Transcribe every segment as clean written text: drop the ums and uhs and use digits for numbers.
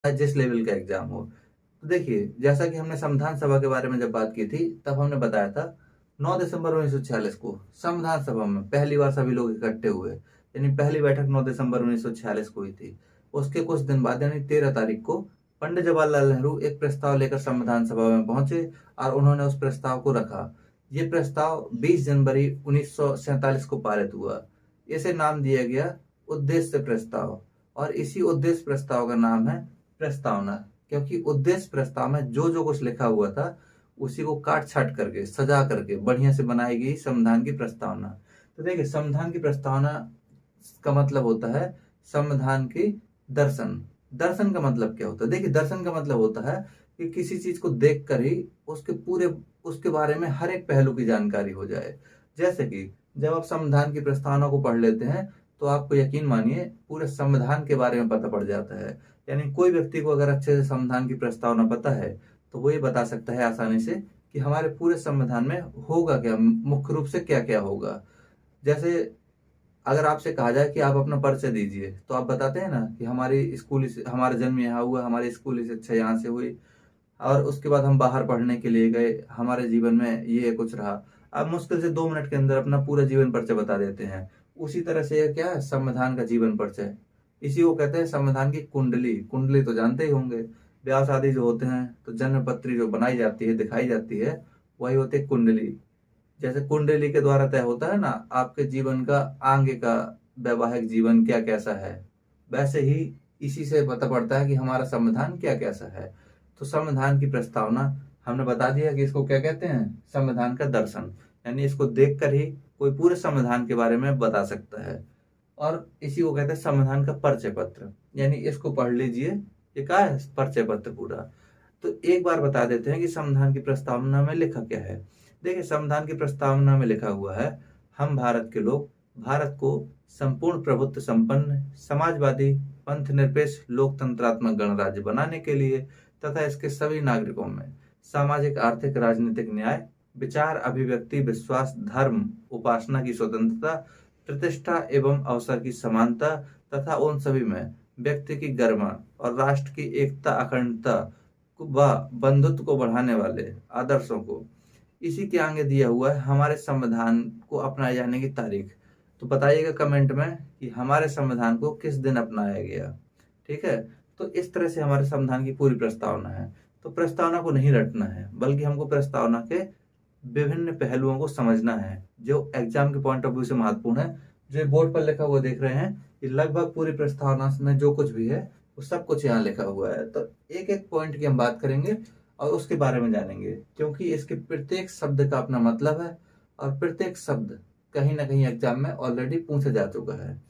जिस लेवल का एग्जाम हो। तो देखिए, जैसा कि हमने संविधान सभा के बारे में जब बात की थी, तब हमने बताया था 9 दिसंबर 1946 को संविधान सभा में पहली बार सभी लोग इकट्ठे हुए। यानी पहली बैठक 9 दिसंबर 1946 को हुई थी। उसके कुछ दिन बाद यानी 13 तारीख को पंडित जवाहरलाल नेहरू एक प्रस्ताव लेकर संविधान सभा में पहुंचे और उन्होंने उस प्रस्ताव को रखा। ये प्रस्ताव 20 जनवरी 1947 को पारित हुआ। इसे नाम दिया गया उद्देश्य प्रस्ताव, और इसी उद्देश्य प्रस्ताव का नाम है प्रस्तावना, क्योंकि उद्देश्य प्रस्ताव में जो जो कुछ लिखा हुआ था उसी को काट छाट करके सजा करके बढ़िया से बनाई गई संविधान की प्रस्तावना। तो देखिए, संविधान की प्रस्तावना का मतलब होता है संविधान की दर्शन। दर्शन का मतलब क्या होता है? देखिए, दर्शन का मतलब होता है कि किसी चीज को देख कर ही उसके बारे में हर एक पहलू की जानकारी हो जाए। जैसे कि जब आप संविधान की प्रस्तावना को पढ़ लेते हैं तो आपको यकीन मानिए पूरे संविधान के बारे में पता पड़ जाता है। यानी कोई व्यक्ति को अगर अच्छे से संविधान की प्रस्तावना पता है तो वो ये बता सकता है आसानी से कि हमारे पूरे संविधान में होगा क्या, मुख्य रूप से क्या क्या होगा। जैसे अगर आपसे कहा जाए कि आप अपना परिचय दीजिए, तो आप बताते हैं ना कि हमारा जन्म यहाँ हुआ, हमारी स्कूली शिक्षा यहाँ से हुई, और उसके बाद हम बाहर पढ़ने के लिए गए, हमारे जीवन में ये कुछ रहा। आप मुश्किल से 2 मिनट के अंदर अपना पूरा जीवन परिचय बता देते हैं। उसी तरह से ये क्या है, संविधान का जीवन परिचय। इसी को कहते हैं संविधान की कुंडली। कुंडली तो जानते ही होंगे, ब्याह शादी जो होते हैं तो जन्म पत्री जो बनाई जाती है, दिखाई जाती है, वही होती है कुंडली। जैसे कुंडली के द्वारा तय होता है ना आपके जीवन का आगे का वैवाहिक जीवन क्या कैसा है, वैसे ही इसी से पता पड़ता है कि हमारा संविधान क्या कैसा है। तो संविधान की प्रस्तावना हमने बता दिया कि इसको क्या कहते हैं, संविधान का दर्शन। यानी इसको देखकर ही कोई पूरे संविधान के बारे में बता सकता है। और इसी को कहते हैं संविधान का परिचय पत्र। यानी इसको पढ़ लीजिए, ये क्या है, परिचय पत्र पूरा। तो एक बार बता देते हैं कि संविधान की प्रस्तावना में लिखा क्या है। देखिए, संविधान की प्रस्तावना में लिखा हुआ है, हम भारत के लोग भारत को संपूर्ण प्रभुत्व संपन्न समाजवादी पंथ निरपेक्ष लोकतंत्रात्मक गणराज्य बनाने के लिए तथा इसके सभी नागरिकों में सामाजिक आर्थिक राजनीतिक न्याय, विचार अभिव्यक्ति विश्वास धर्म उपासना की स्वतंत्रता, प्रतिष्ठा एवं अवसर की समानता तथा उन सभी में व्यक्ति की गरिमा और राष्ट्र की एकता अखंडता व बंधुत्व को बढ़ाने वाले आदर्शों को, इसी के आगे दिया हुआ है हमारे संविधान को अपनाए जाने की तारीख। तो बताइएगा कमेंट में कि हमारे संविधान को किस दिन अपनाया गया। ठीक है, तो इस तरह से हमारे संविधान की पूरी प्रस्तावना है। तो प्रस्तावना को नहीं रटना है, बल्कि हमको प्रस्तावना के विभिन्न पहलुओं को समझना है जो एग्जाम के पॉइंट ऑफ व्यू से महत्वपूर्ण है। जो बोर्ड पर लिखा हुआ देख रहे हैं, ये लगभग पूरी प्रस्तावना में जो कुछ भी है वो सब कुछ यहाँ लिखा हुआ है। तो एक एक पॉइंट की हम बात करेंगे और उसके बारे में जानेंगे, क्योंकि इसके प्रत्येक शब्द का अपना मतलब है और प्रत्येक शब्द कहीं ना कहीं एग्जाम में ऑलरेडी पूछा जा चुका है।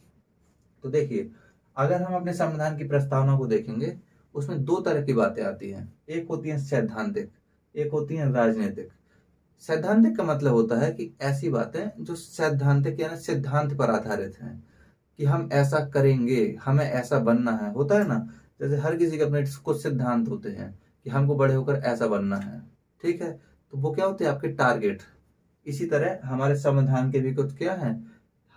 तो देखिए, अगर हम अपने संविधान की प्रस्तावना को देखेंगे, उसमें 2 तरह की बातें आती हैं। एक होती है सैद्धांतिक, एक होती है राजनीतिक। सैद्धांतिक का मतलब होता है कि ऐसी बातें जो सैद्धांतिक यानी सिद्धांत पर आधारित हैं, कि हम ऐसा करेंगे, हमें ऐसा बनना है। होता है ना, जैसे हर किसी के अपने कुछ सिद्धांत होते हैं कि हमको बड़े होकर ऐसा बनना है। ठीक है, तो वो क्या होते हैं, आपके टारगेट। इसी तरह हमारे संविधान के भी कुछ क्या है,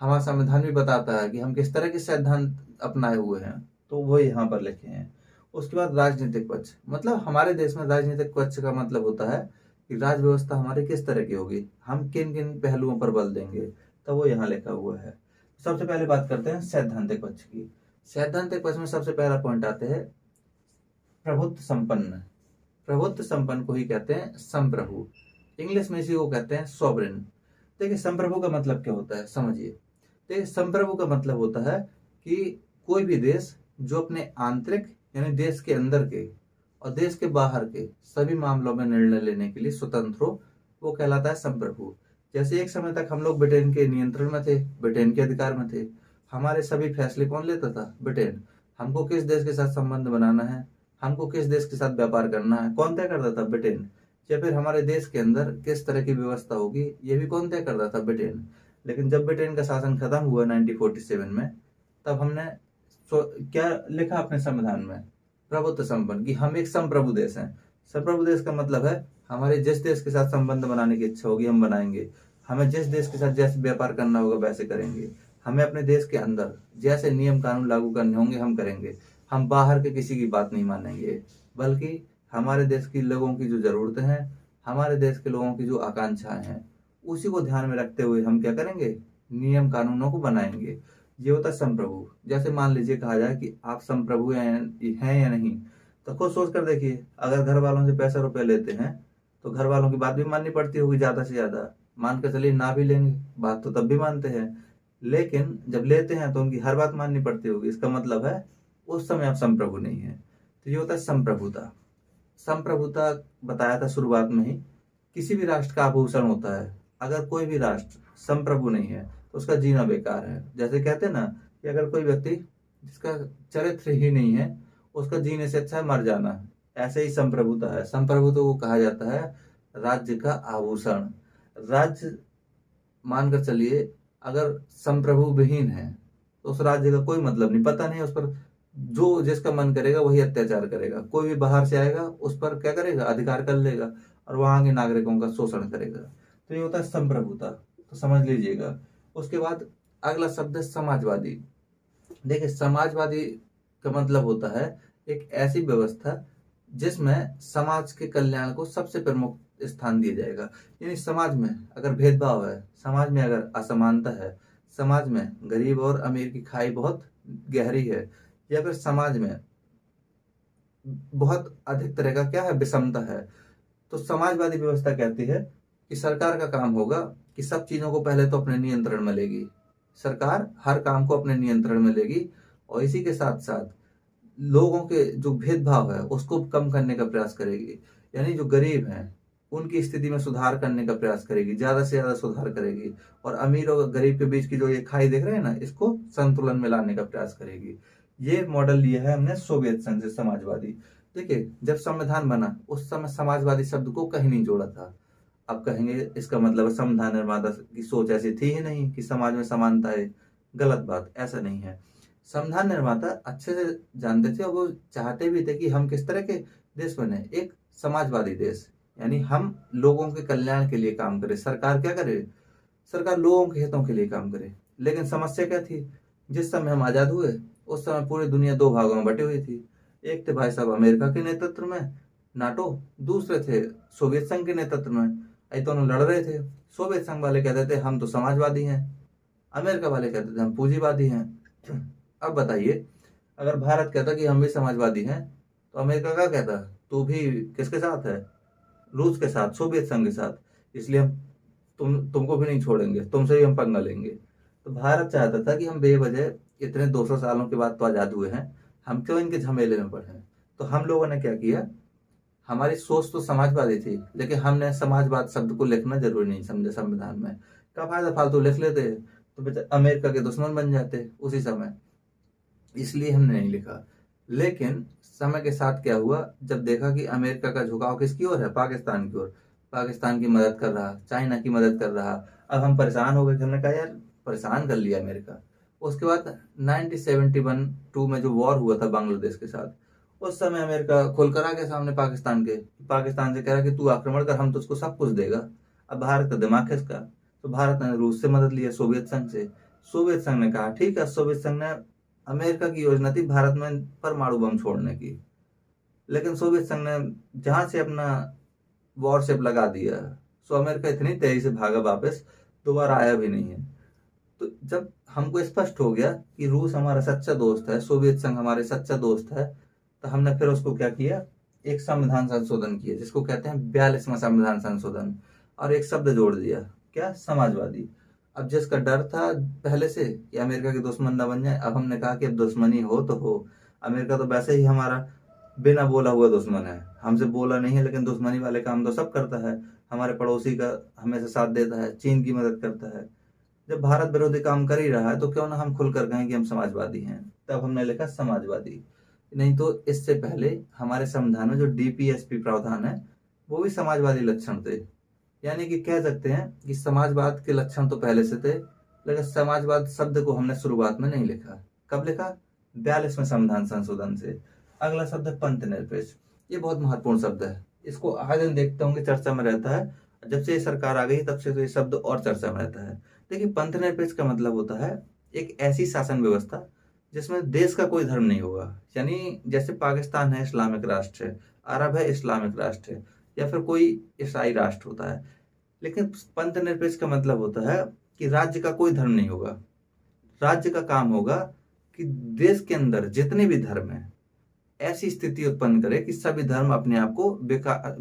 हमारा संविधान भी बताता है कि हम किस तरह के सिद्धांत अपनाए हुए हैं, तो वो यहाँ पर लिखे हैं। उसके बाद राजनीतिक पक्ष, मतलब हमारे देश में राजनीतिक पक्ष का मतलब होता है कि राज व्यवस्था हमारी किस तरह की होगी, हम किन किन पहलुओं पर बल देंगे, तो वो यहाँ लिखा हुआ है। सबसे पहले बात करते हैं सैद्धांतिक पक्ष की। सैद्धांतिक पक्ष में सबसे पहला पॉइंट आते हैं प्रभुत्व संपन्न। प्रभुत्व संपन्न को ही कहते हैं संप्रभु, इंग्लिश में इसी को कहते हैं सॉवरेन। देखिए, संप्रभु का मतलब क्या होता है, समझिए। देखिए, संप्रभु का मतलब होता है कि कोई भी देश जो अपने आंतरिक यानी देश के अंदर के और देश के बाहर के सभी मामलों में निर्णय लेने के लिए स्वतंत्र हो, वो कहलाता है संप्रभु। जैसे एक समय तक हम लोग ब्रिटेन के नियंत्रण में थे, ब्रिटेन के अधिकार में थे। हमारे सभी फैसले कौन लेता था, ब्रिटेन। हमको किस देश के साथ संबंध बनाना है, हमको किस देश के साथ व्यापार करना है, कौन तय करता था, ब्रिटेन। या फिर हमारे देश के अंदर किस तरह की व्यवस्था होगी, ये भी कौन तय करता था, ब्रिटेन। लेकिन जब ब्रिटेन का शासन खत्म हुआ 1947 में, तब हमने क्या लिखा अपने संविधान में, प्रभुत्व संपन्न, कि हम एक संप्रभु देश हैं। संप्रभु देश का मतलब है हमारे जिस देश के साथ संबंध बनाने की इच्छा होगी हम बनाएंगे, हमें जिस देश के साथ जैसे व्यापार करना होगा वैसे करेंगे, हमें अपने देश के अंदर जैसे नियम कानून लागू करने होंगे हम करेंगे, हम बाहर के किसी की बात नहीं मानेंगे, बल्कि हमारे देश के लोगों की जो जरूरतें हैं, हमारे देश के लोगों की जो आकांक्षाएं हैं, उसी को ध्यान में रखते हुए हम क्या करेंगे, नियम कानूनों को बनाएंगे। ये होता है संप्रभु। जैसे मान लीजिए कहा जाए कि आप संप्रभु हैं या नहीं, तो खुद सोच कर देखिए, अगर घर वालों से पैसा रुपया लेते हैं तो घर वालों की बात भी माननी पड़ती होगी, ज्यादा से ज्यादा। मान कर चलिए ना भी लेंगे, बात तो तब भी मानते हैं, लेकिन जब लेते हैं तो उनकी हर बात माननी पड़ती होगी। इसका मतलब है उस समय आप संप्रभु नहीं है। तो ये होता है संप्रभुता। संप्रभुता बताया था शुरुआत में ही, किसी भी राष्ट्र का आभूषण होता है। अगर कोई भी राष्ट्र संप्रभु नहीं है तो उसका जीना बेकार है। जैसे कहते हैं ना कि अगर कोई व्यक्ति जिसका चरित्र ही नहीं है, उसका जीने से अच्छा है मर जाना। ऐसे ही संप्रभुता है। संप्रभुता को कहा जाता है राज्य का आभूषण। राज्य मानकर चलिए अगर संप्रभु विहीन है तो उस राज्य का कोई मतलब नहीं, पता नहीं, उस पर जो जिसका मन करेगा वही अत्याचार करेगा। कोई भी बाहर से आएगा उस पर क्या करेगा, अधिकार कर लेगा और वहां के नागरिकों का शोषण करेगा। तो ये होता है संप्रभुता, तो समझ लीजिएगा। उसके बाद अगला शब्द है समाजवादी। देखिए समाजवादी का मतलब होता है एक ऐसी व्यवस्था जिसमें समाज के कल्याण को सबसे प्रमुख स्थान दिया जाएगा। यानी समाज में अगर भेदभाव है, समाज में अगर असमानता है, समाज में गरीब और अमीर की खाई बहुत गहरी है, या फिर समाज में बहुत अधिक तरह का क्या है, विषमता है, तो समाजवादी व्यवस्था कहती है कि सरकार का काम होगा कि सब चीजों को पहले तो अपने नियंत्रण में लेगी। सरकार हर काम को अपने नियंत्रण में लेगी और इसी के साथ साथ लोगों के जो भेदभाव है उसको कम करने का प्रयास करेगी। यानी जो गरीब हैं उनकी स्थिति में सुधार करने का प्रयास करेगी, ज्यादा से ज्यादा सुधार करेगी, और अमीर और गरीब के बीच की जो ये खाई देख रहे हैं ना, इसको संतुलन में लाने का प्रयास करेगी। ये मॉडल लिया है हमने सोवियत संघ से, समाजवादी। देखिए जब संविधान बना उस समय समाजवादी शब्द को कहीं नहीं जोड़ा था। अब कहेंगे इसका मतलब संविधान निर्माता की सोच ऐसी थी ही नहीं कि समाज में समानता है। गलत बात, ऐसा नहीं है। संविधान निर्माता अच्छे से जानते थे और वो चाहते भी थे कि हम किस तरह के देश बने, एक समाजवादी देश। यानी हम लोगों के कल्याण के लिए काम करें। सरकार क्या करे, सरकार लोगों के हितों के लिए काम करे। लेकिन समस्या क्या थी, जिस समय हम आजाद हुए उस समय पूरी दुनिया दो भागों में बटी हुई थी। एक थे भाई साहब अमेरिका के नेतृत्व में नाटो, दूसरे थे सोवियत संघ के नेतृत्व में। ये दोनों लड़ रहे थे। सोवियत संघ वाले कहते थे हम तो समाजवादी हैं, अमेरिका वाले कहते थे हम पूंजीवादी हैं। अब बताइए, अगर भारत कहता कि हम भी समाजवादी हैं तो अमेरिका क्या कहता, तू भी किसके साथ है, रूस के साथ, सोवियत संघ के साथ, इसलिए हम तुमको भी नहीं छोड़ेंगे, तुमसे भी हम पंगा लेंगे। तो भारत चाहता था कि हम बेवजह इतने 200 सालों के बाद तो आजाद हुए हैं, हम क्यों इनके झमेले में पड़े। तो हम लोगों ने क्या किया, हमारी सोच तो समाजवादी थी लेकिन हमने समाजवाद शब्द को लिखना जरूरी नहीं समझा संविधान में। क्या फायदा, फालतू लिख लेते तो अमेरिका के दुश्मन बन जाते उसी समय, इसलिए हमने नहीं लिखा। लेकिन समय के साथ क्या हुआ, जब देखा कि अमेरिका का झुकाव किसकी ओर है, पाकिस्तान की ओर, पाकिस्तान की मदद कर रहा, चाइना की मदद कर रहा, अब हम परेशान हो गए। हमने कहा यार परेशान कर लिया अमेरिका। उसके बाद 1971-2 में जो वॉर हुआ था बांग्लादेश के साथ, उस समय अमेरिका खुलकर आ गया सामने पाकिस्तान के, पाकिस्तान से कह रहा कि तू आक्रमण कर, हम तो उसको सब कुछ देगा। अब भारत का दिमाग खिसका, तो भारत ने रूस से मदद लिया, सोवियत संघ से। सोवियत संघ ने कहा ठीक है, सोवियत संघ ने, अमेरिका की योजना थी भारत में परमाणु बम छोड़ने की, लेकिन सोवियत संघ ने जहां से अपना वॉरशिप लगा दिया, सो अमेरिका इतनी तेजी से भागा वापस, दोबारा आया भी नहीं है। तो जब हमको स्पष्ट हो गया कि रूस हमारा सच्चा दोस्त है, सोवियत संघ हमारे सच्चा दोस्त है, तो हमने फिर उसको क्या किया, एक संविधान संशोधन किया जिसको कहते हैं 42वां संविधान संशोधन, और एक शब्द जोड़ दिया, क्या, समाजवादी। अब जिसका डर था पहले से कि अमेरिका के दुश्मन न बन जाए, अब हमने कहा कि अब दुश्मनी हो तो हो। अमेरिका तो वैसे ही हमारा बिना बोला हुआ दुश्मन है, हमसे बोला नहीं है लेकिन दुश्मनी वाले काम तो सब करता है। हमारे पड़ोसी का हमेशा साथ देता है, चीन की मदद करता है। जब भारत विरोधी काम कर ही रहा है तो क्यों ना हम खुलकर कहें कि हम समाजवादी हैं। तब हमने लिखा समाजवादी। नहीं तो इससे पहले हमारे संविधान में जो डीपीएसपी प्रावधान है वो भी समाजवादी लक्षण थे। यानी कि कह सकते हैं कि समाजवाद के लक्षण तो पहले से थे, लेकिन समाजवाद शब्द को हमने शुरुआत में नहीं लिखा। कब लिखा, 42वें संविधान संशोधन से। अगला शब्द है पंथ निरपेक्ष। ये बहुत महत्वपूर्ण शब्द है, इसको आए दिन देखते होंगे चर्चा में रहता है। जब से ये सरकार आ गई तब से तो ये शब्द और चर्चा में रहता है। देखिए पंथ निरपेक्ष का मतलब होता है एक ऐसी शासन व्यवस्था जिसमें देश का कोई धर्म नहीं होगा। यानी जैसे पाकिस्तान है इस्लामिक राष्ट्र है, अरब है इस्लामिक राष्ट्र है, या फिर कोई ईसाई राष्ट्र होता है। लेकिन पंथ निरपेक्ष का मतलब होता है कि राज्य का कोई धर्म नहीं होगा। राज्य का काम होगा कि देश के अंदर जितने भी धर्म हैं ऐसी स्थिति उत्पन्न करे कि सभी धर्म अपने आप को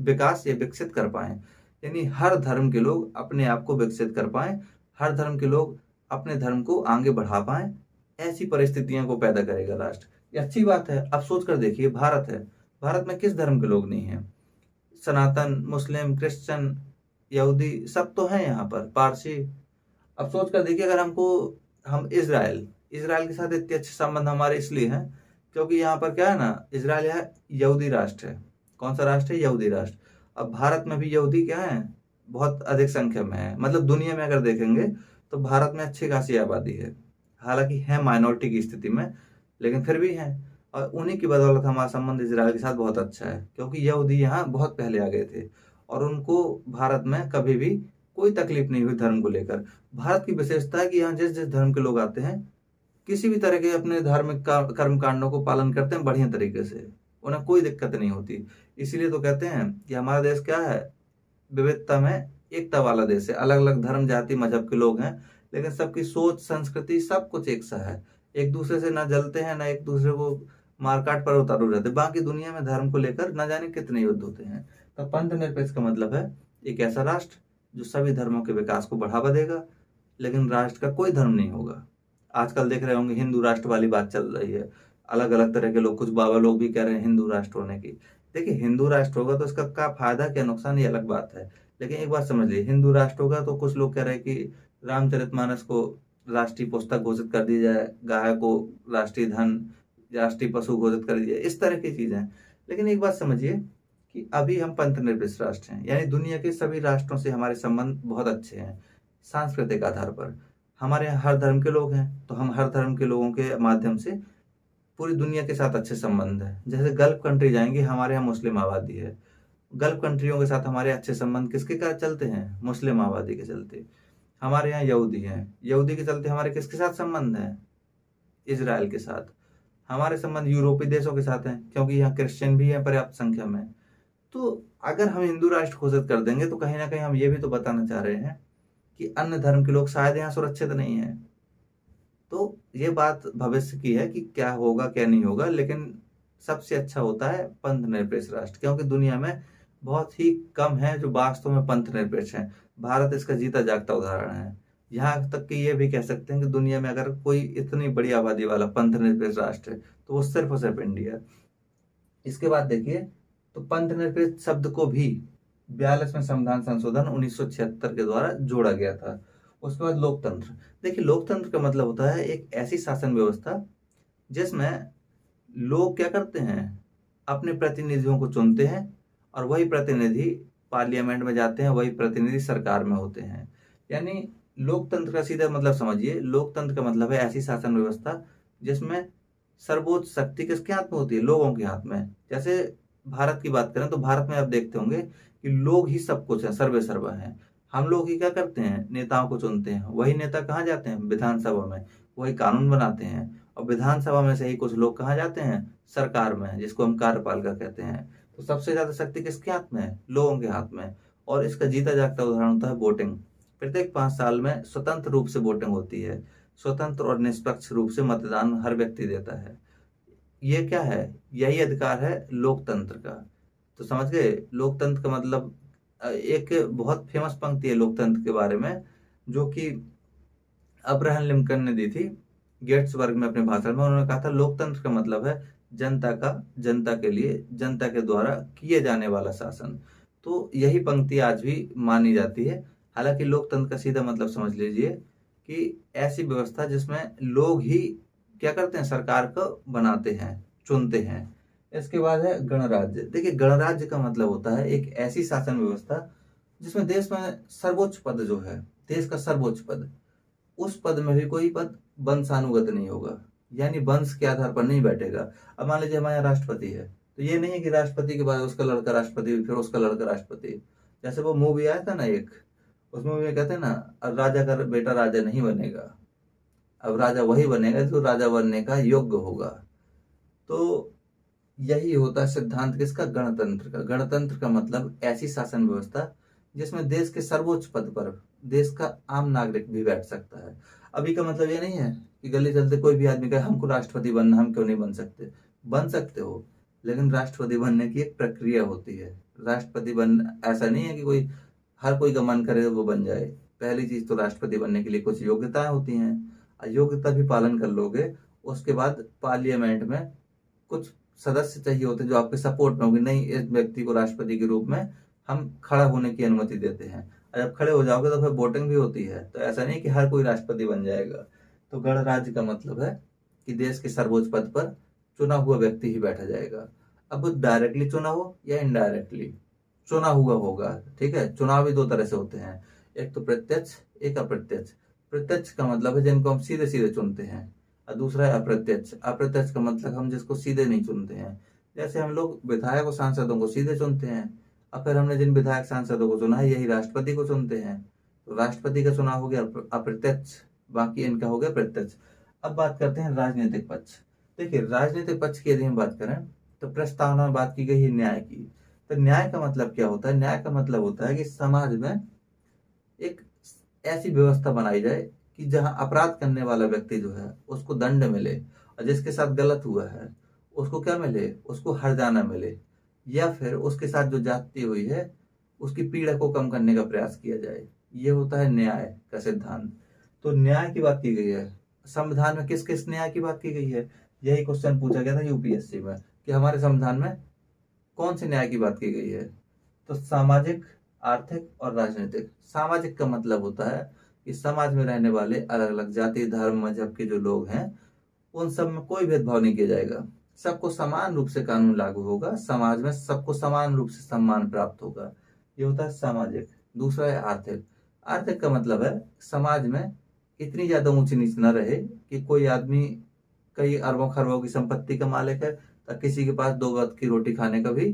विकास या विकसित कर पाए। यानी हर धर्म के लोग अपने आप को विकसित कर पाए, हर धर्म के लोग अपने धर्म को आगे बढ़ा पाए, ऐसी परिस्थितियों को पैदा करेगा राष्ट्र। ये अच्छी बात है। अब सोच कर देखिए, भारत है, भारत में किस धर्म के लोग नहीं हैं? सनातन, मुस्लिम, क्रिश्चियन, यहूदी सब तो हैं यहाँ पर, पारसी। अब सोच कर देखिए, अगर हम इसराइल इसराइल के साथ इतने अच्छे संबंध हमारे इसलिए हैं क्योंकि यहाँ पर क्या है ना, इसराइल है यहूदी राष्ट्र है। कौन सा राष्ट्र है? यहूदी राष्ट्र। अब भारत में भी यहूदी क्या है, बहुत अधिक संख्या में है। मतलब दुनिया में अगर देखेंगे तो भारत में अच्छी खासी आबादी है, हालांकि है माइनॉरिटी की स्थिति में, लेकिन फिर भी है। और उन्हीं की बदौलत हमारा संबंध इसराइल के साथ बहुत अच्छा है, क्योंकि यहूदी यहाँ बहुत पहले आ गए थे और उनको भारत में कभी भी कोई तकलीफ नहीं हुई धर्म को लेकर। भारत की विशेषता है कि यहाँ जिस जिस धर्म के लोग आते हैं किसी भी तरह के अपने धार्मिक कर्म कांडों को पालन करते हैं बढ़िया तरीके से, उन्हें कोई दिक्कत नहीं होती। इसीलिए तो कहते हैं कि हमारा देश क्या है, विविधता में एकता वाला देश है। अलग अलग धर्म, जाति, मजहब के लोग हैं, लेकिन सबकी सोच, संस्कृति सब कुछ एक सा है। एक दूसरे से ना जलते हैं, ना एक दूसरे को मारकाट पर उतारू रहते। बाकी दुनिया में धर्म को लेकर न जाने कितने युद्ध होते हैं। तो पंथ निरपेक्ष का मतलब है एक ऐसा राष्ट्र जो सभी धर्मों के विकास को बढ़ावा देगा, लेकिन राष्ट्र का कोई धर्म नहीं होगा। आजकल देख रहे होंगे हिंदू राष्ट्र वाली बात चल रही है, अलग अलग तरह के लोग, कुछ बाबा लोग भी कह रहे हैं हिंदू राष्ट्र होने की। देखिए, हिंदू राष्ट्र होगा तो इसका क्या फायदा क्या नुकसान, ये अलग बात है। लेकिन एक बात समझ लीजिए, हिंदू राष्ट्र होगा तो कुछ लोग कह रहे हैं कि रामचरितमानस को राष्ट्रीय पुस्तक घोषित कर दी जाए, गाय को राष्ट्रीय धन, राष्ट्रीय पशु घोषित कर दिया, इस तरह की चीजें। लेकिन एक बात समझिए कि अभी हम पंथ निरपेक्ष राष्ट्र हैं, यानी दुनिया के सभी राष्ट्रों से हमारे संबंध बहुत अच्छे हैं। सांस्कृतिक आधार पर हमारे यहाँ हर धर्म के लोग हैं, तो हम हर धर्म के लोगों के माध्यम से पूरी दुनिया के साथ अच्छे संबंध है। जैसे गल्फ कंट्री जाएंगे, हमारे यहाँ मुस्लिम आबादी है, गल्फ कंट्रियों के साथ हमारे अच्छे संबंध किसके कारण चलते हैं? मुस्लिम आबादी के चलते। हमारे यहाँ यहूदी हैं, यहूदी के चलते हमारे किसके साथ संबंध है? इसराइल के साथ। हमारे संबंध यूरोपीय देशों के साथ हैं, क्योंकि यहाँ क्रिश्चियन भी है पर्याप्त संख्या में। तो अगर हम हिंदू राष्ट्र घोषित कर देंगे तो कहीं ना कहीं हम ये भी तो बताना चाह रहे हैं कि अन्य धर्म के लोग शायद यहाँ सुरक्षित नहीं है। तो ये बात भविष्य की है कि क्या होगा क्या नहीं होगा, लेकिन सबसे अच्छा होता है पंथ निरपेक्ष राष्ट्र, क्योंकि दुनिया में बहुत ही कम है जो वास्तव में पंथ निरपेक्ष है। भारत इसका जीता जागता उदाहरण है। यहाँ तक कि ये भी कह सकते हैं कि दुनिया में अगर कोई इतनी बड़ी आबादी वाला पंथ निरपेक्ष राष्ट्र है तो वो सिर्फ और सिर्फ इंडिया। इसके बाद देखिए, तो पंथ निरपेक्ष शब्द को भी 42वें संविधान संशोधन 1976 के द्वारा जोड़ा गया था। उसके बाद लोकतंत्र। देखिए, लोकतंत्र का मतलब होता है एक ऐसी शासन व्यवस्था जिसमें लोग क्या करते हैं, अपने प्रतिनिधियों को चुनते हैं और वही प्रतिनिधि पार्लियामेंट में जाते हैं, वही प्रतिनिधि सरकार में होते हैं। यानी लोकतंत्र का सीधा मतलब समझिए, लोकतंत्र का मतलब है ऐसी शासन व्यवस्था जिसमें सर्वोच्च शक्ति किसके हाथ में होती है? लोगों के हाथ में। जैसे भारत की बात करें तो भारत में आप देखते होंगे कि लोग ही सब कुछ है, सर्वे सर्वा है। हम लोग ही क्या करते हैं, नेताओं को चुनते हैं, वही नेता कहाँ जाते हैं? विधानसभा में, वही कानून बनाते हैं, और विधानसभा में से ही कुछ लोग कहाँ जाते हैं? सरकार में, जिसको हम कार्यपालिका कहते हैं। तो सबसे ज्यादा शक्ति किसके हाथ में है? लोगों के हाथ में। और इसका जीता जागता उदाहरण होता है वोटिंग। प्रत्येक 5 साल में स्वतंत्र रूप से वोटिंग होती है, स्वतंत्र और निष्पक्ष रूप से मतदान हर व्यक्ति देता है। ये क्या है? यही अधिकार है लोकतंत्र का। तो समझ गए, लोकतंत्र का मतलब एक बहुत फेमस पंक्ति है लोकतंत्र के बारे में, जो कि अब्राहम लिंकन ने दी थी गेट्सबर्ग में अपने भाषण में। उन्होंने कहा था लोकतंत्र का मतलब है जनता का, जनता के लिए, जनता के द्वारा किए जाने वाला शासन। तो यही पंक्ति आज भी मानी जाती है। हालांकि लोकतंत्र का सीधा मतलब समझ लीजिए कि ऐसी व्यवस्था जिसमें लोग ही क्या करते हैं, सरकार को बनाते हैं, चुनते हैं। इसके बाद है गणराज्य। देखिए, गणराज्य का मतलब होता है एक ऐसी शासन व्यवस्था जिसमें देश में सर्वोच्च पद जो है, देश का सर्वोच्च पद, उस पद में भी कोई पद वंशानुगत नहीं होगा, यानी वंश के आधार पर नहीं बैठेगा। अब मान लीजिए हमारे यहाँ राष्ट्रपति है, तो ये नहीं है कि राष्ट्रपति के बाद उसका लड़का राष्ट्रपति, फिर उसका लड़का राष्ट्रपति। जैसे वो मूवी आया था ना एक, उस मूवी में कहते हैं ना, राजा का बेटा राजा नहीं बनेगा। अब राजा वही बनेगा जो राजा बनने का योग्य होगा। तो यही होता है सिद्धांत किसका, गणतंत्र का। गणतंत्र का मतलब ऐसी शासन व्यवस्था जिसमें देश के सर्वोच्च पद पर देश का आम नागरिक भी बैठ सकता है। अभी का मतलब ये नहीं है कि गली चलते कोई भी आदमी कहे हमको राष्ट्रपति बनना, हम क्यों नहीं बन सकते। बन सकते हो, लेकिन राष्ट्रपति बनने की एक प्रक्रिया होती है। राष्ट्रपति बन ऐसा नहीं है कि कोई हर कोई का मन करे तो वो बन जाए। पहली चीज तो राष्ट्रपति बनने के लिए कुछ योग्यताएं होती हैं, योग्यता भी पालन कर लोगे, उसके बाद पार्लियामेंट में कुछ सदस्य चाहिए होते हैं जो आपके सपोर्ट में होंगे, नहीं इस व्यक्ति को राष्ट्रपति के रूप में हम खड़ा होने की अनुमति देते हैं। और जब खड़े हो जाओगे तो फिर वोटिंग भी होती है। तो ऐसा नहीं कि हर कोई राष्ट्रपति बन जाएगा। तो गणराज्य का मतलब है कि देश के सर्वोच्च पद पर चुना हुआ व्यक्ति ही बैठा जाएगा। अब वो डायरेक्टली चुना हो या इनडायरेक्टली चुना हुआ होगा। ठीक है, चुनाव भी दो तरह से होते हैं, एक तो प्रत्यक्ष, एक अप्रत्यक्ष। प्रत्यक्ष का मतलब है जिनको हम सीधे सीधे चुनते हैं, और दूसरा है अप्रत्यक्ष। अप्रत्यक्ष का मतलब हम जिसको सीधे नहीं चुनते हैं। जैसे हम लोग विधायक और सांसदों को सीधे चुनते हैं, और फिर हमने जिन विधायक सांसदों को चुना है यही राष्ट्रपति को चुनते हैं। तो राष्ट्रपति का चुनाव हो गया अप्रत्यक्ष, बाकी इनका हो गया प्रत्यक्ष। अब बात करते हैं राजनीतिक पक्ष। देखिए, राजनीतिक पक्ष की यदि हम बात करें तो प्रस्तावना में बात की गई है न्याय की। तो न्याय का मतलब क्या होता है? न्याय का मतलब होता है कि समाज में एक ऐसी व्यवस्था बनाई जाए कि जहां अपराध करने वाला व्यक्ति जो है उसको दंड मिले, और जिसके साथ गलत हुआ है उसको क्या मिले, उसको हर्जाना मिले, या फिर उसके साथ जो जाती हुई है उसकी पीड़ा को कम करने का प्रयास किया जाए। ये होता है न्याय का सिद्धांत। तो न्याय की बात की गई है संविधान में। किस किस न्याय की बात की गई है? यही क्वेश्चन पूछा गया था यूपीएससी में कि हमारे संविधान में कौन से न्याय की बात की गई है। तो सामाजिक, आर्थिक और राजनीतिक। सामाजिक का मतलब होता है कि समाज में रहने वाले अलग अलग जाति, धर्म, मजहब के जो लोग हैं उन सब में कोई भेदभाव नहीं किया जाएगा, सबको समान रूप से कानून लागू होगा, समाज में सबको समान रूप से सम्मान प्राप्त होगा। ये होता है सामाजिक। दूसरा है आर्थिक। आर्थिक का मतलब है समाज में इतनी ज्यादा ऊंच नीच न रहे कि कोई आदमी कई अरबों खरबों की संपत्ति का मालिक है तो किसी के पास दो वक्त की रोटी खाने का भी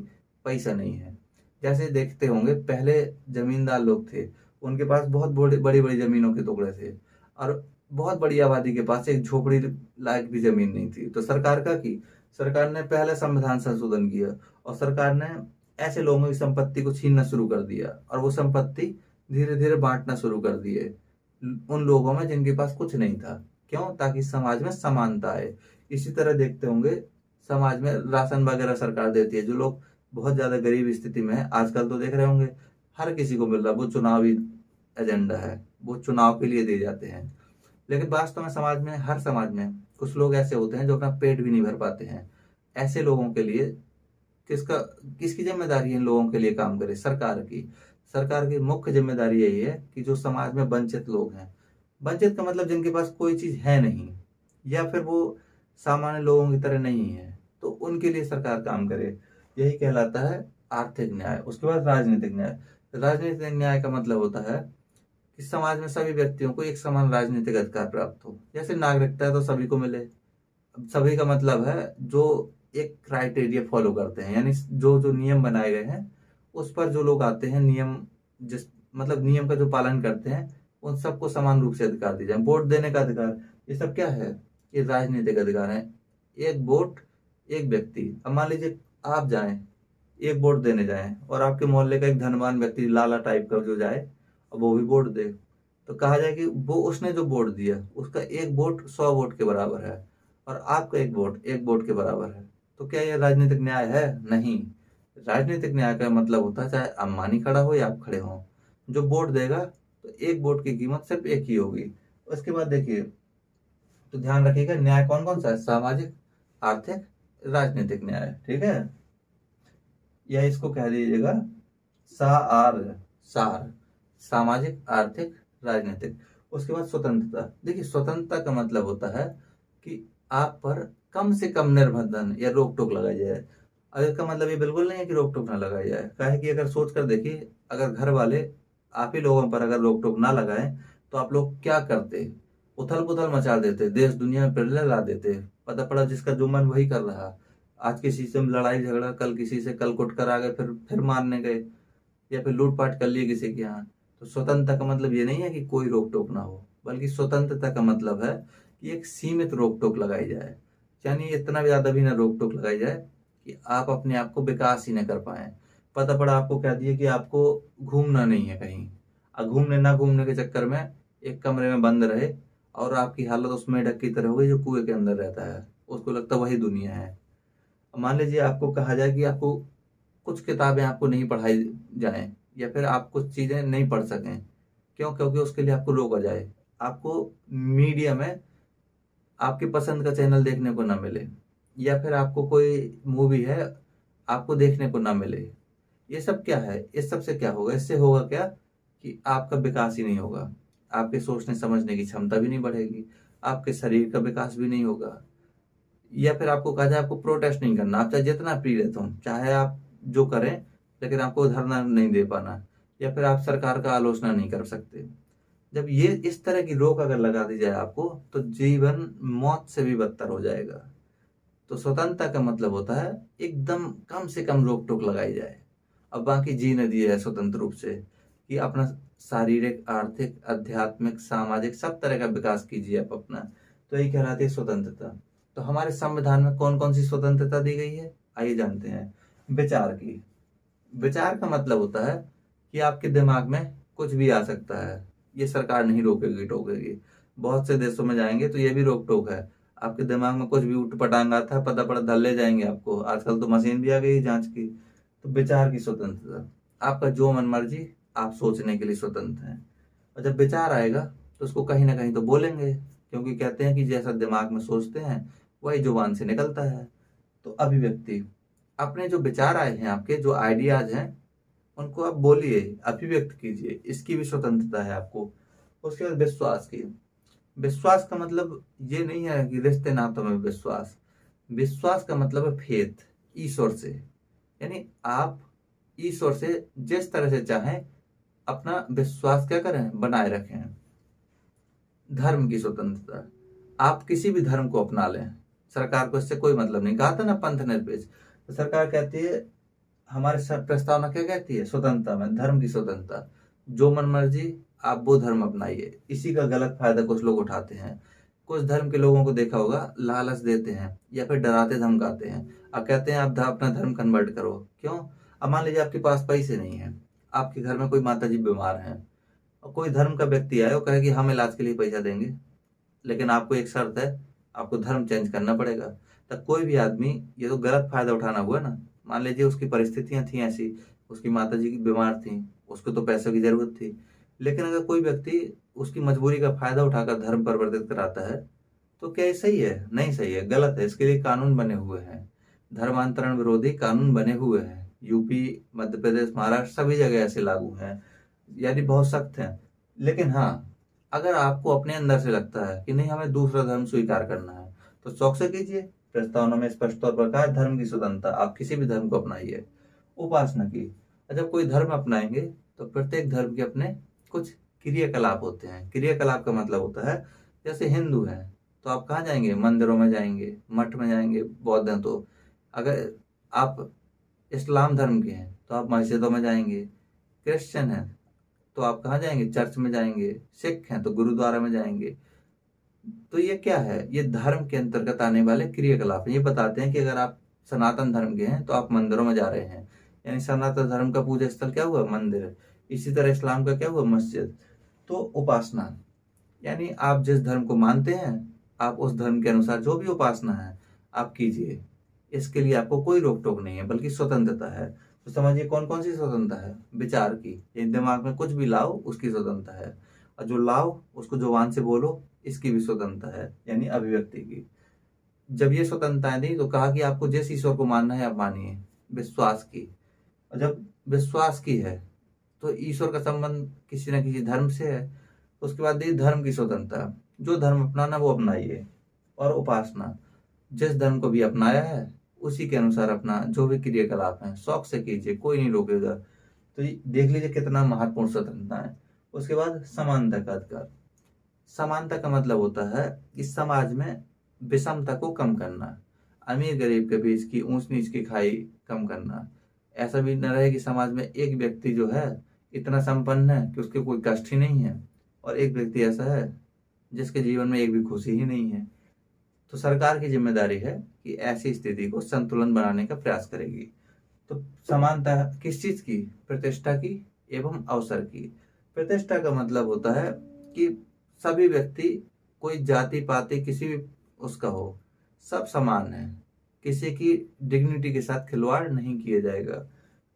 पैसा नहीं है। जैसे देखते होंगे पहले जमींदार लोग थे, उनके पास बहुत बड़ी बड़ी बड़ी जमीनों के टुकड़े थे, और बहुत बड़ी आबादी के पास एक झोपड़ी लायक भी जमीन नहीं थी। तो सरकार का की सरकार ने पहले संविधान संशोधन किया, और सरकार ने ऐसे लोगों की संपत्ति को छीनना शुरू कर दिया, और वो संपत्ति धीरे धीरे बांटना शुरू कर दिए उन लोगों में जिनके पास कुछ नहीं था। क्यों? ताकि समाज में समानता आए। इसी तरह देखते होंगे समाज में राशन वगैरह सरकार देती है। जो लोग बहुत ज्यादा गरीब स्थिति में है, आजकल तो देख रहे होंगे हर किसी को मिल रहा है, वो चुनावी एजेंडा है, वो चुनाव के लिए दिए जाते हैं। लेकिन वास्तव में समाज में, हर समाज में कुछ लोग ऐसे होते हैं जो अपना पेट भी नहीं भर पाते हैं। ऐसे लोगों के लिए किसका किसकी जिम्मेदारी है इन लोगों के लिए काम करे? सरकार की। सरकार की मुख्य जिम्मेदारी यही है कि जो समाज में वंचित लोग हैं, वंचित का मतलब जिनके पास कोई चीज है नहीं, या फिर वो सामान्य लोगों की तरह नहीं है, तो उनके लिए सरकार काम करे। यही कहलाता है आर्थिक न्याय। उसके बाद राजनीतिक न्याय। राजनीतिक न्याय का मतलब होता है कि समाज में सभी व्यक्तियों को एक समान राजनीतिक अधिकार प्राप्त हो। जैसे नागरिकता है तो सभी को मिले। अब सभी का मतलब है जो एक क्राइटेरिया फॉलो करते हैं, यानी जो जो नियम बनाए गए हैं उस पर जो लोग आते हैं, नियम जिस मतलब नियम का जो पालन करते हैं उन सबको समान रूप से अधिकार दिए जाए। वोट देने का अधिकार, ये सब क्या है? ये राजनीतिक अधिकार है। एक वोट एक व्यक्ति। अब मान लीजिए आप जाएं, एक वोट देने जाएं, और आपके मोहल्ले का एक धनवान व्यक्ति लाला टाइप का जो जाए और वो भी वोट दे, तो कहा जाए कि वो उसने जो वोट दिया उसका एक वोट 100 वोट के बराबर है, और आपका एक वोट के बराबर है। तो क्या ये राजनीतिक न्याय है? नहीं। राजनीतिक न्याय का मतलब होता है चाहे अंबानी खड़ा हो या आप खड़े हो, जो वोट देगा तो एक वोट की कीमत सिर्फ एक ही होगी। उसके बाद देखिए, तो ध्यान रखिएगा न्याय कौन कौन सा है? सामाजिक, आर्थिक, राजनीतिक न्याय। ठीक है, या इसको कह दीजिएगा सार। सामाजिक, आर्थिक, राजनीतिक। उसके बाद स्वतंत्रता। देखिए, स्वतंत्रता का मतलब होता है कि आप पर कम से कम निर्बंधन या रोक टोक लगाई जाए। अब इसका मतलब ये बिल्कुल नहीं है कि रोक टोक ना लगाई जाए। क्या है कि अगर सोच कर देखिए, अगर घर वाले आप ही लोगों पर अगर रोक टोक ना लगाए तो आप लोग क्या करते? उथल पुथल मचा देते, देश दुनिया में प्रलय ला देते। पता पड़ा जिसका जो मन वही कर रहा। आज किसी से लड़ाई झगड़ा, कल किसी से कल कुट कर आ गए, फिर मारने गए, या फिर लूटपाट कर लिए किसी के यहाँ। तो स्वतंत्रता का मतलब ये नहीं है कि कोई रोक टोक ना हो, बल्कि स्वतंत्रता का मतलब है कि एक सीमित रोक टोक लगाई जाए, यानी इतना भी ज्यादा भी ना रोक टोक लगाई जाए कि आप अपने आप को विकास ही न कर पाए। पता पड़ा आपको कह दिए कि आपको घूमना नहीं है कहीं, और घूमने के चक्कर में एक कमरे में बंद रहे और आपकी हालत उस मेढक की तरह हो गई जो कुएं के अंदर रहता है, उसको लगता वही दुनिया है। मान लीजिए आपको कहा जाए कि आपको कुछ किताबें आपको नहीं पढ़ाई जाएं, या फिर आप कुछ चीजें नहीं पढ़ सकें, क्यों? क्योंकि उसके लिए आपको रोका जाए, आपको मीडिया में आपकी पसंद का चैनल देखने को ना मिले, या फिर आपको कोई मूवी है आपको देखने को ना मिले। ये सब क्या है? इस सब से क्या होगा? इससे होगा क्या कि आपका विकास ही नहीं होगा, आपके सोचने समझने की क्षमता भी नहीं बढ़ेगी, आपके शरीर का विकास भी नहीं होगा। या फिर आपको कहा जाए आपको प्रोटेस्ट नहीं करना, आप चाहे जितना पीड़ित हो, चाहे आप जो करें, लेकिन आपको धरना नहीं दे पाना, या फिर आप सरकार का आलोचना नहीं कर सकते। जब ये इस तरह की रोक अगर लगा दी जाए आपको, तो जीवन मौत से भी बदतर हो जाएगा। तो स्वतंत्रता का मतलब होता है एकदम कम से कम रोक टोक लगाई जाए, अब बाकी जीने दिए है स्वतंत्र रूप से, कि अपना शारीरिक, आर्थिक, आध्यात्मिक, सामाजिक सब तरह का विकास कीजिए आप अपना। तो यही कहलाती है स्वतंत्रता। तो हमारे संविधान में कौन कौन सी स्वतंत्रता दी गई है, आइए जानते हैं। विचार की। विचार का मतलब होता है कि आपके दिमाग में कुछ भी आ सकता है, ये सरकार नहीं रोकेगी टोकेगी। बहुत से देशों में जाएंगे तो ये भी रोक टोक है, आपके दिमाग में कुछ भी उठ पटांग आता है, पता पड़ा धर ले जाएंगे आपको। आजकल तो मशीन भी आ गई जांच की। तो विचार की स्वतंत्रता, आपका जो मन मर्जी आप सोचने के लिए स्वतंत्र हैं। और जब विचार आएगा तो उसको कहीं ना कहीं तो बोलेंगे, क्योंकि कहते हैं कि जैसा दिमाग में सोचते हैं वही जुबान से निकलता है। तो अभिव्यक्ति, अपने जो विचार आए हैं, आपके जो आइडियाज हैं, उनको आप बोलिए, अभिव्यक्त कीजिए, इसकी भी स्वतंत्रता है आपको। उसके बाद विश्वास की। विश्वास का मतलब ये नहीं है कि रिश्ते नातों में विश्वास। विश्वास का मतलब है फेथ, ईश्वर से। यानी आप ईश्वर से जिस तरह से चाहें अपना विश्वास क्या करें, बनाए रखें। धर्म की स्वतंत्रता, आप किसी भी धर्म को अपना लें, सरकार को इससे कोई मतलब नहीं। कहा था ना पंथ निरपेक्ष, तो सरकार कहती है, हमारे प्रस्तावना क्या कहती है, स्वतंत्रता में धर्म की स्वतंत्रता, जो मन मर्जी आप वो धर्म अपनाइए। इसी का गलत फायदा कुछ लोग उठाते हैं। कुछ धर्म के लोगों को देखा होगा, लालच देते हैं या फिर डराते धमकाते हैं, अब कहते हैं आप अपना धर्म कन्वर्ट करो। क्यों? अब मान लीजिए आपके पास पैसे नहीं है, आपके घर में कोई माता जी बीमार है, और कोई धर्म का व्यक्ति आए और कहे कि हम इलाज के लिए पैसा देंगे, लेकिन आपको एक शर्त है, आपको धर्म चेंज करना पड़ेगा। तब कोई भी आदमी, ये तो गलत फायदा उठाना हुआ ना। मान लीजिए उसकी परिस्थितियां थी ऐसी, उसकी माता जी की बीमार थी, उसको तो पैसों की जरूरत थी, लेकिन अगर कोई व्यक्ति उसकी मजबूरी का फायदा उठाकर धर्म परिवर्तित कराता है, तो क्या ये सही है? नहीं सही है, गलत है। इसके लिए कानून बने हुए हैं, धर्मांतरण विरोधी कानून बने हुए हैं। यूपी, मध्य प्रदेश, महाराष्ट्र सभी जगह ऐसे लागू हैं, यानी बहुत सख्त हैं। लेकिन हाँ, अगर आपको अपने अंदर से लगता है कि नहीं हमें दूसरा धर्म स्वीकार करना है, तो शौक से कीजिए। प्रस्तावना में स्पष्ट तौर पर कहा है, धर्म की स्वतंत्रता, आप किसी भी धर्म को अपनाइए। उपासना की। जब कोई धर्म अपनाएंगे तो प्रत्येक धर्म के अपने कुछ क्रियाकलाप होते हैं। क्रियाकलाप का मतलब होता है, जैसे हिंदू हैं तो आप कहाँ जाएंगे, मंदिरों में जाएंगे, मठ में जाएंगे। बौद्ध हैं तो, अगर आप इस्लाम धर्म के हैं तो आप मस्जिदों में जाएंगे। क्रिश्चियन हैं तो आप कहाँ जाएंगे, चर्च में जाएंगे। सिख हैं तो गुरुद्वारा में जाएंगे। तो ये क्या है, ये धर्म के अंतर्गत आने वाले क्रियाकलाप। ये बताते हैं कि अगर आप सनातन धर्म के हैं तो आप मंदिरों में जा रहे हैं, यानी सनातन धर्म का पूजा स्थल क्या हुआ, मंदिर। इसी तरह इस्लाम का क्या हुआ, मस्जिद। तो उपासना, यानी आप जिस धर्म को मानते हैं, आप उस धर्म के अनुसार जो भी उपासना है आप कीजिए। इसके लिए आपको कोई रोक टोक नहीं है, बल्कि स्वतंत्रता है। तो समझिए कौन कौन सी स्वतंत्रता है। विचार की, यानी दिमाग में कुछ भी लाओ उसकी स्वतंत्रता है, और जो लाओ उसको जुबान से बोलो, इसकी भी स्वतंत्रता है, यानी अभिव्यक्ति की। जब ये स्वतंत्रताएं दी तो कहा कि आपको जिस ईश्वर को मानना है आप मानिए। विश्वास की, और जब विश्वास की है तो ईश्वर का संबंध किसी न किसी धर्म से है। उसके बाद दी धर्म की स्वतंत्रता, जो धर्म अपनाना वो अपनाइए। और उपासना, जिस धर्म को भी अपनाया है उसी के अनुसार अपना जो भी क्रियाकलाप है शौक से कीजिए, कोई नहीं रोकेगा। तो ये देख लीजिए कितना महत्वपूर्ण स्वतंत्रता है। उसके बाद समानता का अधिकार। समानता का मतलब होता है कि समाज में विषमता को कम करना, अमीर गरीब के बीच की ऊंच नीच की खाई कम करना। ऐसा भी न रहे कि समाज में एक व्यक्ति जो है इतना संपन्न है कि उसके कोई कष्ट ही नहीं है, और एक व्यक्ति ऐसा है जिसके जीवन में एक भी खुशी ही नहीं है। तो सरकार की जिम्मेदारी है कि ऐसी स्थिति को संतुलन बनाने का प्रयास करेगी। तो समानता किस चीज की? प्रतिष्ठा की एवं अवसर की। प्रतिष्ठा का मतलब होता है कि सभी व्यक्ति, कोई जाति पाति किसी भी उसका हो, सब समान है, किसी की डिग्निटी के साथ खिलवाड़ नहीं किया जाएगा।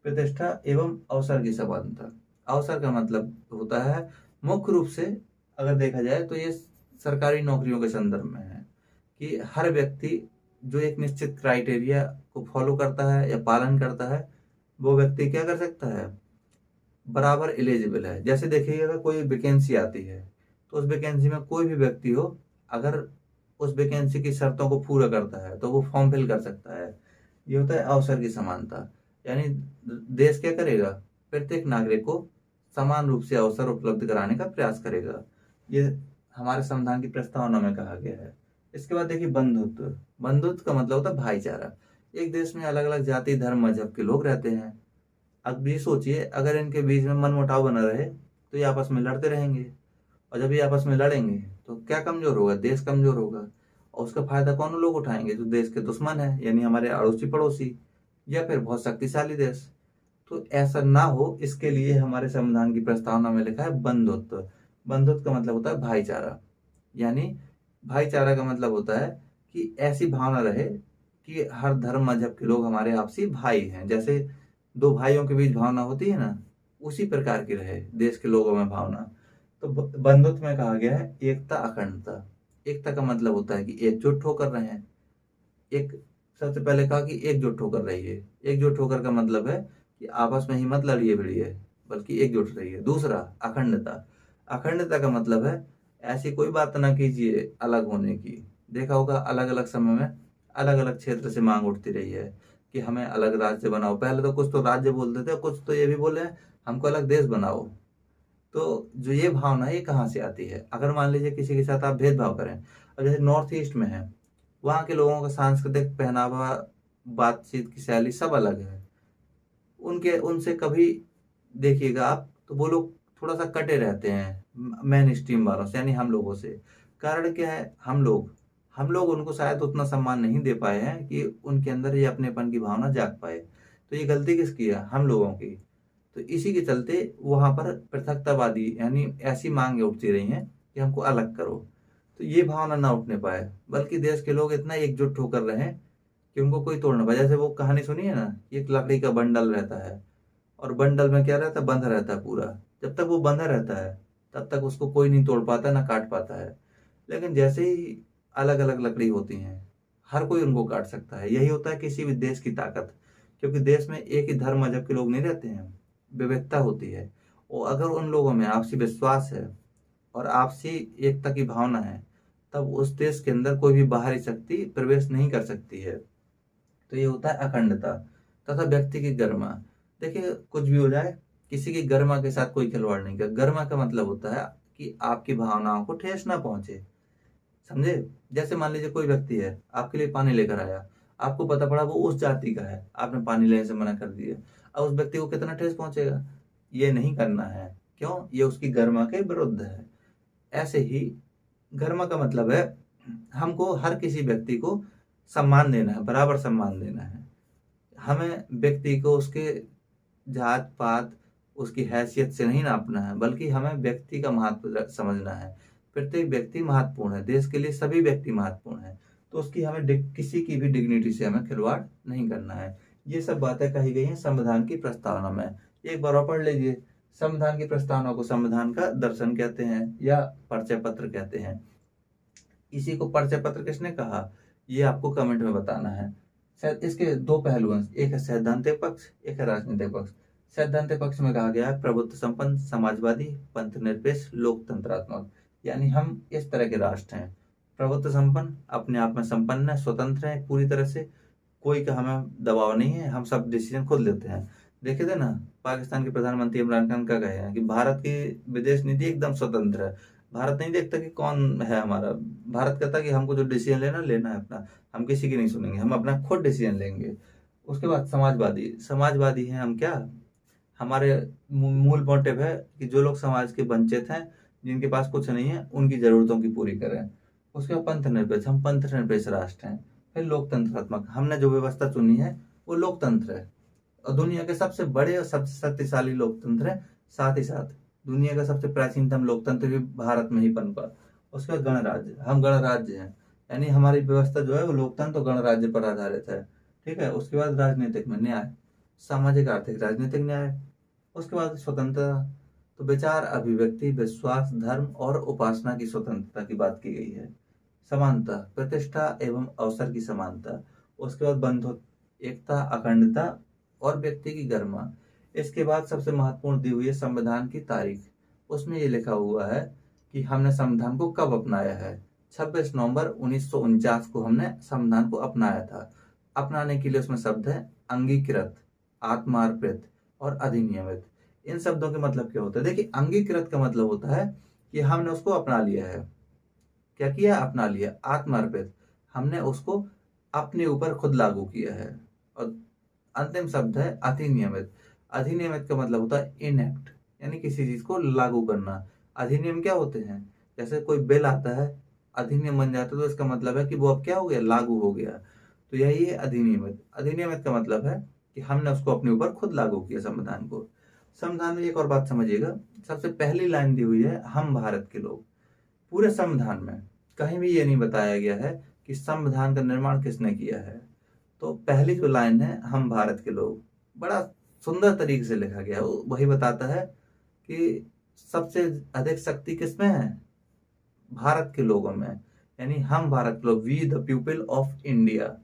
प्रतिष्ठा एवं अवसर की समानता। अवसर का मतलब होता है मुख्य रूप से अगर देखा जाए तो ये सरकारी नौकरियों के संदर्भ में है कि हर व्यक्ति जो एक निश्चित क्राइटेरिया को फॉलो करता है या पालन करता है, वो व्यक्ति क्या कर सकता है, बराबर एलिजिबल है। जैसे देखिएगा अगर कोई वैकेंसी आती है तो उस वैकेंसी में कोई भी व्यक्ति हो, अगर उस वैकेंसी की शर्तों को पूरा करता है तो वो फॉर्म फिल कर सकता है। ये होता है अवसर की समानता। यानी देश क्या करेगा, प्रत्येक नागरिक को समान रूप से अवसर उपलब्ध कराने का प्रयास करेगा। ये हमारे संविधान की प्रस्तावना में कहा गया है। इसके बाद देखिए बंधुत्व। बंधुत्व का मतलब होता है भाईचारा। एक देश में अलग अलग जाति धर्म मजहब के लोग रहते हैं। अब ये सोचिए अगर इनके बीच में मनमुटाव बना रहे तो ये आपस में लड़ते रहेंगे, और जब ये आपस में लड़ेंगे तो क्या कमजोर होगा, देश कमजोर होगा। और उसका फायदा कौन लोग उठाएंगे? जो देश के दुश्मन है, यानी हमारे अड़ोसी पड़ोसी या फिर बहुत शक्तिशाली देश। तो ऐसा ना हो इसके लिए हमारे संविधान की प्रस्तावना में लिखा है बंधुत्व। बंधुत्व का मतलब होता है भाईचारा। यानी भाईचारा का मतलब होता है कि ऐसी भावना रहे कि हर धर्म मजहब के लोग हमारे आपसी भाई हैं। जैसे दो भाइयों के बीच भावना होती है ना, उसी प्रकार की रहे देश के लोगों में भावना। तो बंधुत्व में कहा गया है एकता अखंडता। एकता का मतलब होता है कि एकजुट होकर रहे। एक सबसे पहले कहा कि एकजुट होकर रहिए। एकजुट होकर का मतलब है कि आपस में ही मत लड़िए भिड़िए, बल्कि एकजुट रहिए। दूसरा अखंडता। अखंडता का मतलब है ऐसी कोई बात ना कीजिए अलग होने की। देखा होगा अलग अलग समय में अलग अलग क्षेत्र से मांग उठती रही है कि हमें अलग राज्य बनाओ। पहले तो कुछ तो राज्य बोलते थे, कुछ तो ये भी बोले हमको अलग देश बनाओ। तो जो ये भावना ये कहाँ से आती है? अगर मान लीजिए किसी के साथ आप भेदभाव करें, और जैसे नॉर्थ ईस्ट में है, वहाँ के लोगों का सांस्कृतिक पहनावा, बातचीत की शैली सब अलग है। उनके उनसे कभी देखिएगा आप तो वो लोग थोड़ा सा कटे रहते हैं मेन स्ट्रीम वालों से, यानी हम लोगों से। कारण क्या है? हम लोग उनको शायद उतना सम्मान नहीं दे पाए हैं कि उनके अंदर ये अपनेपन की भावना जाग पाए। तो ये गलती किसकी है? हम लोगों की। तो इसी के चलते वहां पर पृथकतावादी यानी ऐसी मांगे उठती रही हैं कि हमको अलग करो। तो ये भावना ना उठने पाए, बल्कि देश के लोग इतना एकजुट होकर रहे कि उनको कोई तोड़ ना पाए। जैसे वो कहानी सुनी है ना, एक लकड़ी का बंडल रहता है और बंडल में क्या रहता है, बंधा रहता है पूरा। जब तक वो बंधा रहता है तब तक उसको कोई नहीं तोड़ पाता ना काट पाता है। लेकिन जैसे ही अलग अलग लकड़ी होती हैं, हर कोई उनको काट सकता है। यही होता है किसी भी देश की ताकत। क्योंकि देश में एक ही धर्म मजहब के लोग नहीं रहते हैं, विविधता होती है। और अगर उन लोगों में आपसी विश्वास है और आपसी एकता की भावना है, तब उस देश के अंदर कोई भी बाहरी शक्ति प्रवेश नहीं कर सकती है। तो ये होता है अखंडता। तथा व्यक्ति की गरिमा। देखिए कुछ भी हो जाए, किसी की गरिमा के साथ कोई खिलवाड़ नहीं कर। गरिमा का मतलब होता है कि आपकी भावनाओं को ठेस ना पहुंचे। समझे? जैसे मान लीजिए कोई व्यक्ति है, आपके लिए पानी लेकर आया, आपको पता पड़ा वो उस जाति का है, आपने पानी लेने से मना कर दिया। अब उस व्यक्ति को कितना ठेस पहुंचेगा? ये नहीं करना है। क्यों? ये उसकी गरिमा के विरुद्ध है। ऐसे ही गरिमा का मतलब है हमको हर किसी व्यक्ति को सम्मान देना है, बराबर सम्मान देना है। हमें व्यक्ति को उसके जात पात उसकी हैसियत से नहीं नापना है, बल्कि हमें व्यक्ति का महत्व समझना है। प्रत्येक व्यक्ति महत्वपूर्ण है, देश के लिए सभी व्यक्ति महत्वपूर्ण है। तो उसकी हमें किसी की भी डिग्निटी से हमें खिलवाड़ नहीं करना है। ये सब बातें कही गई हैं संविधान की प्रस्तावना में। एक बार और पढ़ लीजिए। संविधान की प्रस्तावना को संविधान का दर्शन कहते हैं या परिचय पत्र कहते हैं। इसी को परिचय पत्र किसने कहा, ये आपको कमेंट में बताना है। शायद इसके दो पहलू हैं, एक है सैद्धांतिक पक्ष, एक है राजनीतिक पक्ष। सैद्धांतिक पक्ष में कहा गया है प्रभुत्व संपन्न, समाजवादी, पंथ निरपेक्ष, लोकतंत्रात्मक। यानी हम इस तरह के राष्ट्र हैं। प्रभुत्व संपन्न, अपने आप में संपन्न है, स्वतंत्र है पूरी तरह से, कोई का हमें दबाव नहीं है, हम सब डिसीजन खुद लेते हैं। देखे थे ना पाकिस्तान के प्रधानमंत्री इमरान खान का कहे हैं कि भारत की विदेश नीति एकदम स्वतंत्र है। भारत नहीं देखता कि कौन है हमारा, भारत कहता कि हमको जो डिसीजन लेना है अपना, हम किसी की नहीं सुनेंगे, हम अपना खुद डिसीजन लेंगे। उसके बाद समाजवादी। समाजवादी हैं हम क्या, हमारे मूल मोटिव है कि जो लोग समाज के वंचित हैं जिनके पास कुछ नहीं है उनकी जरूरतों की पूरी करें। उसके बाद पंथ निरपेक्ष, हम पंथ निरपेक्ष राष्ट्र हैं। फिर लोकतंत्रात्मक, हमने जो व्यवस्था चुनी है वो लोकतंत्र है और दुनिया के सबसे बड़े और सबसे शक्तिशाली लोकतंत्र है। साथ ही साथ दुनिया का सबसे प्राचीनतम लोकतंत्र भी भारत में ही पनपा। उसके बाद गणराज्य, हम गणराज्य हैं, यानी हमारी व्यवस्था जो है वो लोकतंत्र और गणराज्य पर आधारित है। ठीक है। उसके बाद राजनीतिक में न्याय, सामाजिक आर्थिक राजनीतिक न्याय। उसके बाद स्वतंत्रता, तो विचार अभिव्यक्ति विश्वास धर्म और उपासना की स्वतंत्रता की बात की गई है। समानता, प्रतिष्ठा एवं अवसर की समानता। उसके बाद बंधुत्व, एकता अखंडता और व्यक्ति की गरिमा। इसके बाद सबसे महत्वपूर्ण दी हुई है संविधान की तारीख। उसमें ये लिखा हुआ है कि हमने संविधान को कब अपनाया है। 26 नवंबर 1949 को हमने संविधान को अपनाया था। अपनाने के लिए उसमें शब्द है अंगीकृत, आत्मार्पित और अधिनियमित। इन शब्दों के मतलब क्या होता है? देखिए, अंगीकृत का मतलब होता है कि हमने उसको अपना लिया है। क्या किया? अपना लिया। आत्मार्पित, हमने उसको अपने ऊपर खुद लागू किया है। और अंतिम शब्द है अधिनियमित। अधिनियमित का मतलब होता है इनएक्ट, यानी किसी चीज को लागू करना। अधिनियम क्या होते हैं? जैसे कोई बिल आता है, अधिनियम बन जाता है, तो इसका मतलब है कि वो अब क्या हो गया? लागू हो गया। तो यही है अधिनियमित। अधिनियमित का मतलब है कि हमने उसको अपने ऊपर खुद लागू किया संविधान को। संविधान में एक और बात समझिएगा, सबसे पहली लाइन दी हुई है हम भारत के लोग। पूरे संविधान में कहीं भी ये नहीं बताया गया है कि संविधान का निर्माण किसने किया है। तो पहली जो लाइन है हम भारत के लोग, बड़ा सुंदर तरीके से लिखा गया है। वही बताता है कि सबसे अधिक शक्ति किसमें है? भारत के लोगों में। यानी हम भारत के लोग, we the people of India,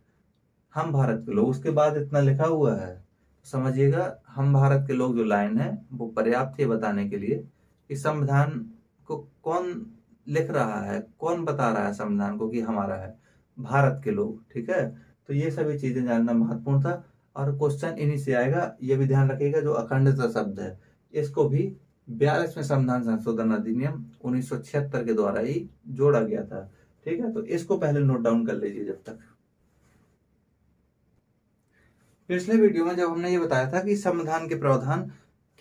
हम भारत के लोग। उसके बाद इतना लिखा हुआ है, समझिएगा हम भारत के लोग जो लाइन है वो पर्याप्त है बताने के लिए कि संविधान को कौन लिख रहा है, कौन बता रहा है संविधान को कि हमारा है, भारत के लोग। ठीक है। तो ये सभी चीजें जानना महत्वपूर्ण था और क्वेश्चन इन्हीं से आएगा। ये भी ध्यान रखिएगा जो अखंडता शब्द है इसको भी 42वें संविधान संशोधन अधिनियम 1976 के द्वारा ही जोड़ा गया था। ठीक है। तो इसको पहले नोट डाउन कर लीजिए जब तक। पिछले वीडियो में जब हमने ये बताया था कि संविधान के प्रावधान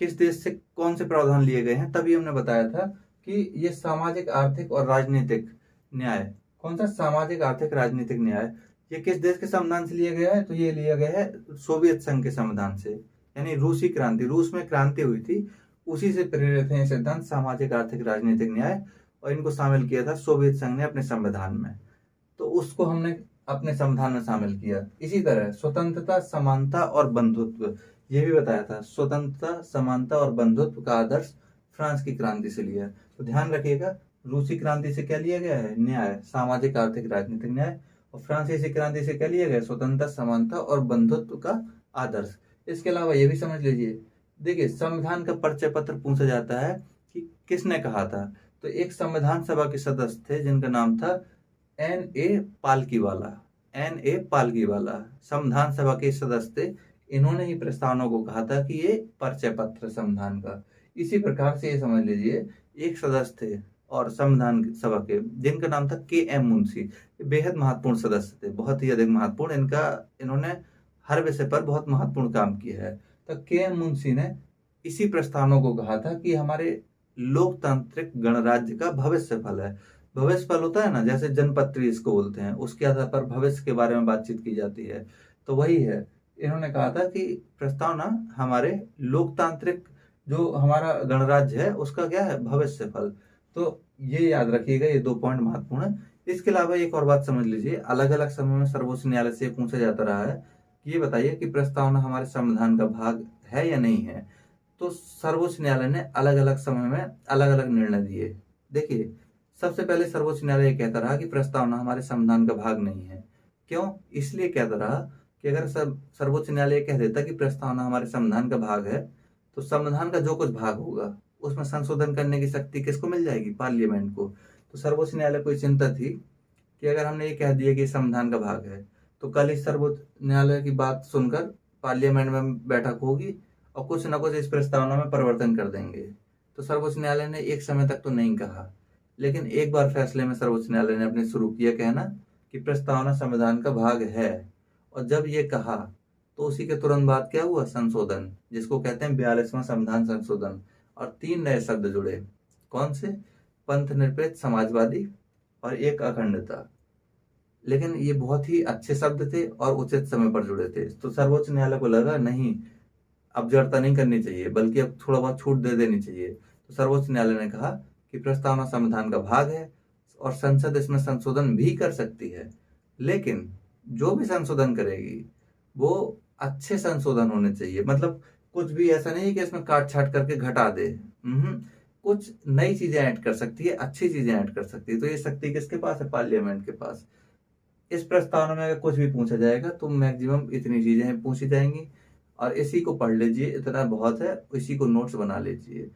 किस देश से कौन से प्रावधान लिए गए हैं, तभी हमने बताया था कि ये सामाजिक आर्थिक और राजनीतिक न्याय, कौन सा सामाजिक आर्थिक राजनीतिक न्याय, ये किस देश के संविधान से लिया गया है? तो ये लिया गया है सोवियत संघ के संविधान से, यानी रूसी क्रांति, रूस में क्रांति हुई थी, उसी से प्रेरित है ये सिद्धांत सामाजिक आर्थिक राजनीतिक न्याय। और इनको शामिल किया था सोवियत संघ ने अपने संविधान में, तो उसको हमने अपने संविधान में शामिल किया। इसी तरह स्वतंत्रता समानता और बंधुत्व, ये भी बताया था स्वतंत्रता समानता और बंधुत्व का आदर्श फ्रांस की क्रांति से लिया। तो ध्यान रखिएगा, रूसी क्रांति से क्या लिया गया है? न्याय, सामाजिक आर्थिक राजनीतिक न्याय। और फ्रांसीसी क्रांति से क्या लिया गया? स्वतंत्रता समानता और बंधुत्व का आदर्श। इसके अलावा ये भी समझ लीजिए, देखिए संविधान का परिचय पत्र पूछा जाता है कि किसने कहा था। तो एक संविधान सभा के सदस्य थे जिनका नाम था N.A. पालकीवाला। N.A. पालकीवाला संविधान सभा के सदस्य थे। इन्होंने ही प्रस्तावना को कहा था कि ये परिचय पत्र संविधान का। इसी प्रकार से ये समझ लीजिए एक सदस्य थे और संविधान सभा के जिनका नाम था K.M. मुंशी, बेहद महत्वपूर्ण सदस्य थे, बहुत ही अधिक महत्वपूर्ण। इन्होंने हर विषय पर बहुत महत्वपूर्ण काम किया है। तो K.M. मुंशी ने इसी प्रस्तावना को कहा था कि हमारे लोकतांत्रिक गणराज्य का भविष्य फल है। भविष्य फल होता है ना, जैसे जनपत्री इसको बोलते हैं, उसके आधार पर भविष्य के बारे में बातचीत की जाती है। तो वही है, इन्होंने कहा था कि प्रस्तावना हमारे लोकतांत्रिक जो हमारा गणराज्य है उसका क्या है? भविष्य फल। तो ये याद रखिएगा, ये 2 पॉइंट महत्वपूर्ण है। इसके अलावा एक और बात समझ लीजिए, अलग अलग समय में सर्वोच्च न्यायालय से पूछा जाता रहा है कि ये बताइए कि प्रस्तावना हमारे संविधान का भाग है या नहीं है। तो सर्वोच्च न्यायालय ने अलग अलग समय में अलग अलग निर्णय दिए। देखिए, सबसे पहले सर्वोच्च न्यायालय कहता रहा कि प्रस्तावना हमारे संविधान का भाग नहीं है। क्यों? इसलिए कहता रहा कि अगर सर्वोच्च न्यायालय कह देता कि प्रस्तावना हमारे संविधान का भाग है, तो संविधान का जो कुछ भाग होगा उसमें संशोधन करने की शक्ति किसको मिल जाएगी? पार्लियामेंट को। तो सर्वोच्च न्यायालय को चिंता थी कि अगर हमने ये कह दिया कि संविधान का भाग है, तो कल इस सर्वोच्च न्यायालय की बात सुनकर पार्लियामेंट में बैठक होगी और कुछ न कुछ इस प्रस्तावना में परिवर्तन कर देंगे। तो सर्वोच्च न्यायालय ने एक समय तक तो नहीं कहा, लेकिन एक बार फैसले में सर्वोच्च न्यायालय ने अपने शुरू किया कहना कि प्रस्तावना संविधान का भाग है। और जब ये कहा तो उसी के तुरंत बाद क्या हुआ? संशोधन, जिसको कहते हैं 42वां संविधान संशोधन। और 3 नए शब्द जुड़े। कौन से? पंथ निरपेक्ष समाजवादी और एक अखंडता। लेकिन ये बहुत ही अच्छे शब्द थे और उचित समय पर जुड़े थे, तो सर्वोच्च न्यायालय को लगा नहीं, अब जड़ता नहीं करनी चाहिए, बल्कि अब थोड़ा बहुत छूट दे देनी चाहिए। तो सर्वोच्च न्यायालय ने कहा कि प्रस्तावना संविधान का भाग है और संसद इसमें संशोधन भी कर सकती है, लेकिन जो भी संशोधन करेगी वो अच्छे संशोधन होने चाहिए। मतलब कुछ भी ऐसा नहीं है कि इसमें काट छाट करके घटा दे। कुछ नई चीजें ऐड कर सकती है, अच्छी चीजें ऐड कर सकती है। तो ये शक्ति किसके पास है? पार्लियामेंट के पास। इस प्रस्तावना में अगर कुछ भी पूछा जाएगा तो मैक्सिमम इतनी चीजें पूछी जाएंगी, और इसी को पढ़ लीजिए, इतना बहुत है, इसी को नोट्स बना लीजिए।